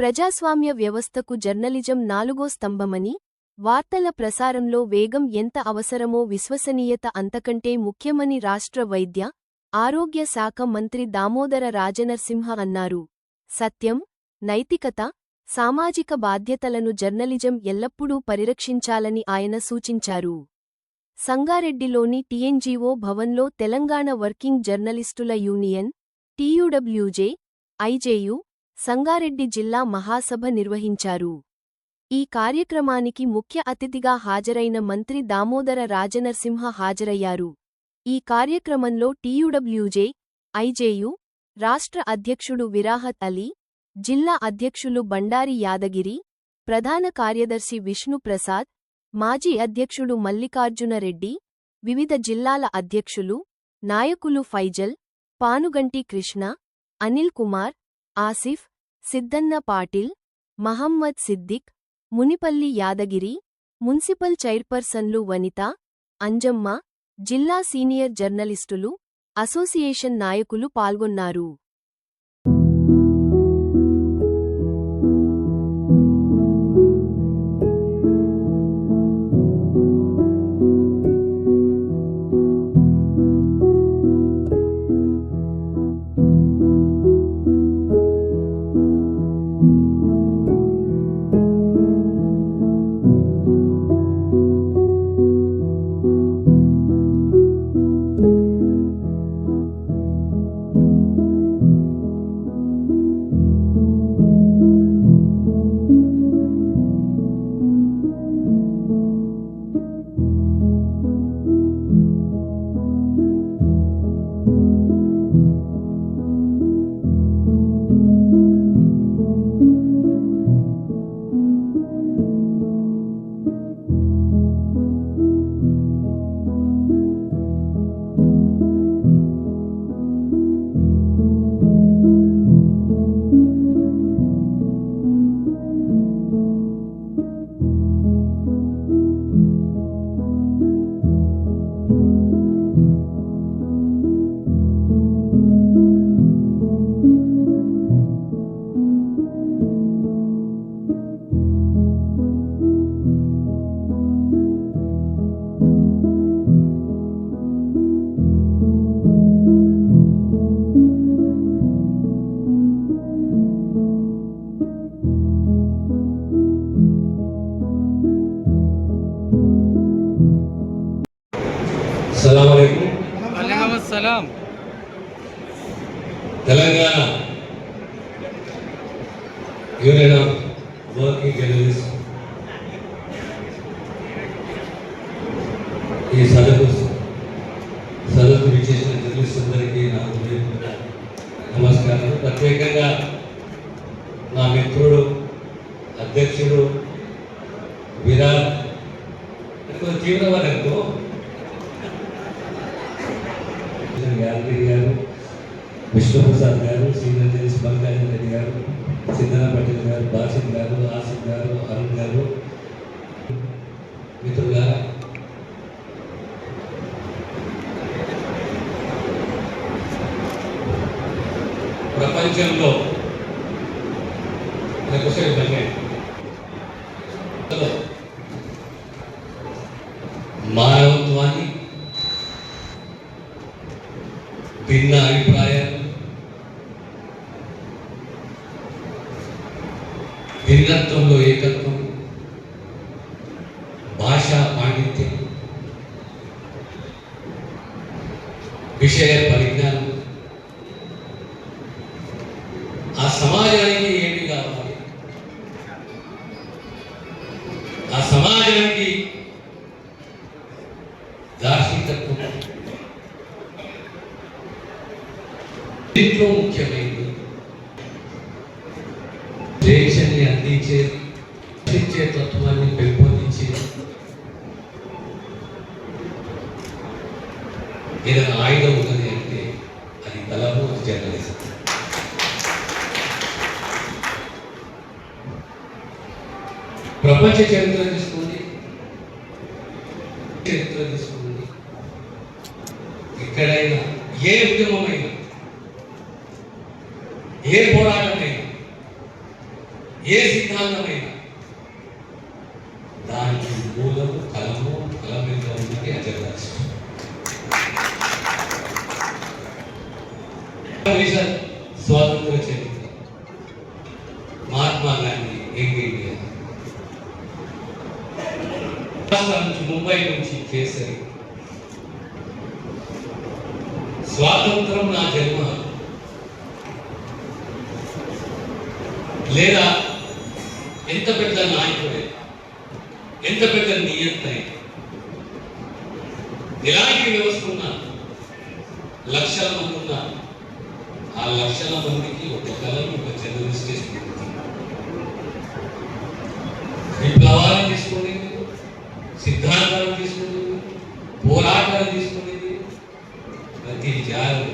ప్రజాస్వామ్య వ్యవస్థకు జర్నలిజం నాలుగో స్తంభమని, వార్తల ప్రసారంలో వేగం ఎంత అవసరమో విశ్వసనీయత అంతకంటే ముఖ్యమని రాష్ట్ర వైద్య, ఆరోగ్య శాఖ మంత్రి దామోదర రాజనరసింహ అన్నారు. సత్యం, నైతికత, సామాజిక బాధ్యతలను జర్నలిజం ఎల్లప్పుడూ పరిరక్షించాలని ఆయన సూచించారు. సంగారెడ్డిలోని టీఎన్జీఓ భవన్లో తెలంగాణ వర్కింగ్ జర్నలిస్టుల యూనియన్, టీయూడబ్ల్యూజే, ఐజేయు, సంగారెడ్డి జిల్లా మహాసభ నిర్వహించారు. ఈ కార్యక్రమానికి ముఖ్య అతిథిగా హాజరైన మంత్రి దామోదర రాజనరసింహ హాజరయ్యారు. ఈ కార్యక్రమంలో టీయూడబ్ల్యూజే, ఐజేయు, రాష్ట్ర అధ్యక్షుడు విరాహత్ అలీ, జిల్లా అధ్యక్షులు బండారి యాదగిరి, ప్రధాన కార్యదర్శి విష్ణు ప్రసాద్, మాజీ అధ్యక్షుడు మల్లికార్జున రెడ్డి, వివిధ జిల్లాల అధ్యక్షులు, నాయకులు ఫైజల్, పానుగంటి కృష్ణ, అనిల్ కుమార్, ఆసిఫ్, సిద్దన్న పాటిల్, మహమ్మద్ సిద్దిక్, మునిపల్లి యాదగిరి, మున్సిపల్ చైర్పర్సన్లు వనిత, అంజమ్మ, జిల్లా సీనియర్ జర్నలిస్టులు, అసోసియేషన్ నాయకులు పాల్గొన్నారు. अस्सलाम Telangana union of working journalist ఈ సదస్సు విచ్చేసిన జర్నలిస్ట్ అందరికీ నా నమస్కారం. ప్రత్యేకంగా నా మిత్రుడు అధ్యక్షుడు విరాట్ తీవ్రవాదంతో యాదగిరి గారు, విష్ణుప్రసాద్ గారు, సీనియర్ జర్నలిస్ట్ మల్లికార్జున రెడ్డి గారు, సిద్దన్న పటేల్ గారు, బాసిం గారు, ఆసిఫ్ గారు, అరుణ్ గారు, మిత్రులారా, ప్రపంచంలో మానవత్వాన్ని, భిన్న అభిప్రాయాలు, భిన్నత్వంలో ఏకత్వం, భాషా పాండిత్యం, విషయ పరిజ్ఞానం, ఆ సమాజానికి ఏమి కావాలి, ఆ సమాజానికి దార్శనికత్వం దీంట్లో ముఖ్యమైనది. స్వేచ్ఛని అందించే తత్వాన్ని పెంపొందించి ఏదైనా ఆయుధం ఉన్నది అంటే అది బలము, అది జర్నలిజం. ప్రపంచ చరిత్ర తీసుకోండి, ఎక్కడైనా ఏ ఉద్యమమైనా, ఏ పోరాటమైనా, ఏ సిద్ధాంతమైనా దానికి మూలము కలము కలం మీద ఉన్నది అజర్రాష్ట్రం. స్వాతంత్ర చరిత్ర మహాత్మా గాంధీ యంగ్ ఇండియా, ముంబై నుంచి కేసరి, స్వాతంత్రం నా జన్మ లేదా ఎంత పెద్ద నాయకుడే, ఎంత పెద్ద నియంత్రణ, ఎలాంటి వ్యవస్థ ఉన్నా, లక్షల మంది ఉన్నా, ఆ లక్షల మందికి ఒక కళను ఒక జర్నలిస్ట్ చేసుకుంటుంది. విప్లవాలను తీసుకునేది, సిద్ధాంతాలను తీసుకునేది, పోరాటాలు తీసుకునేది, ప్రతి జాలు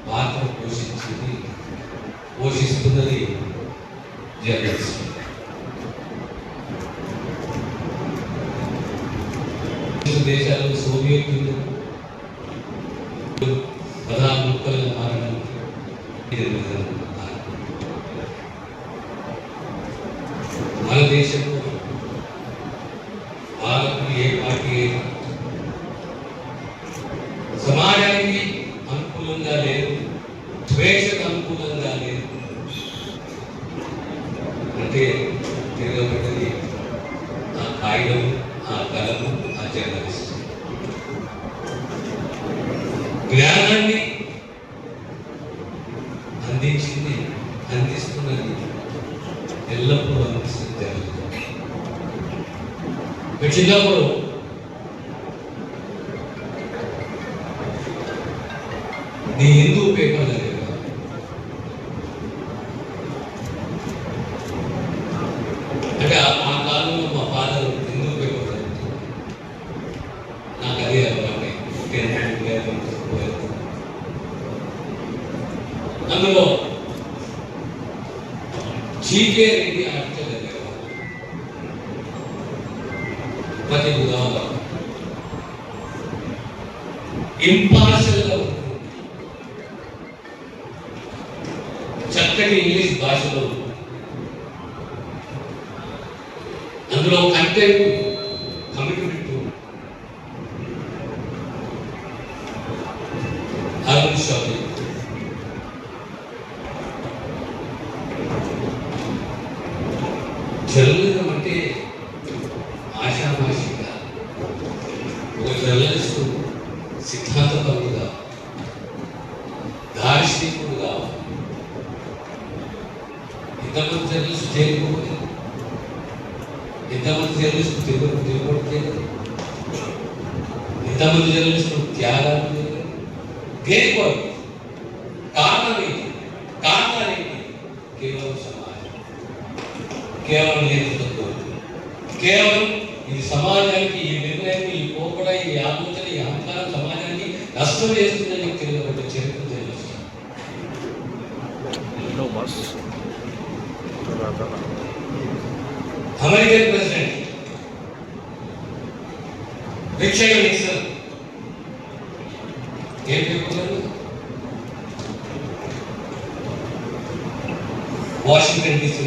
పాత్ర పోషిస్తున్నది జర్నలిస్ట్. దేశాలు సోవియట్ యూనియన్ ప్రధాన ముక్కలుగా మారడానికి మన దేశంలో వాళ్ళకు ఏ పార్టీ సమాజానికి అనుకూలంగా లేదు, స్వేచ్ఛకు అనుకూలంగా లేదు అంటే తిరగబడ్డది ఆ కాగితం, ఆ కలము, ఆ జర్నలిస్ట్. జ్ఞానాన్ని అందిస్తున్నది ఎల్లప్పుడూ అందిస్తుంది జరుగుతుంది. చిన్నప్పుడు ది హిందూ పేపర్ చదివా, అంటే ఆ కాలంలో మా ఫాదర్ హిందూ పేపర్ చదువుతుంది. నాకు అదే అలవాటు. అందులో జీకే రెడ్డి ఆర్టికల్ చదివేవారు ప్రతి బుధవారం. ఇంపార్షియల్గా ఉంటుంది, చక్కటి ఇంగ్లీష్ భాషలో, అందులో content commitment, Arun shopping, journalism అంటే ఆషామాషిగా ఒక జర్నలిస్టు సిద్ధాంతపరుడుగా, దార్శనికుడుగా. ఎంతమంది జర్నలిస్టు చేయకపోతే, ఎంతమంది జర్నలిస్టు తిరుగుబడితే, ఎంతమంది జర్నలిస్టు త్యాగాలు చేయలేదు. దేని కొరకు? కారణమేంటి? కారణాలేంటి? కేవలం సమాజం, కేవలం నేతృత్వం, కేవలం ఇది సమాజానికి, ఈ నిర్ణయం, ఈ పోకడ, ఈ ఆలోచన, ఈ అహంకారం సమాజానికి నష్టం చేస్తుందని తెలియబడ్డ చరిత్ర తెలుస్తుంది. అమెరికన్ ప్రెసిడెంట్ రిచర్డ్ నిక్సన్ ఏం చెప్పుకున్నారు? Washington DC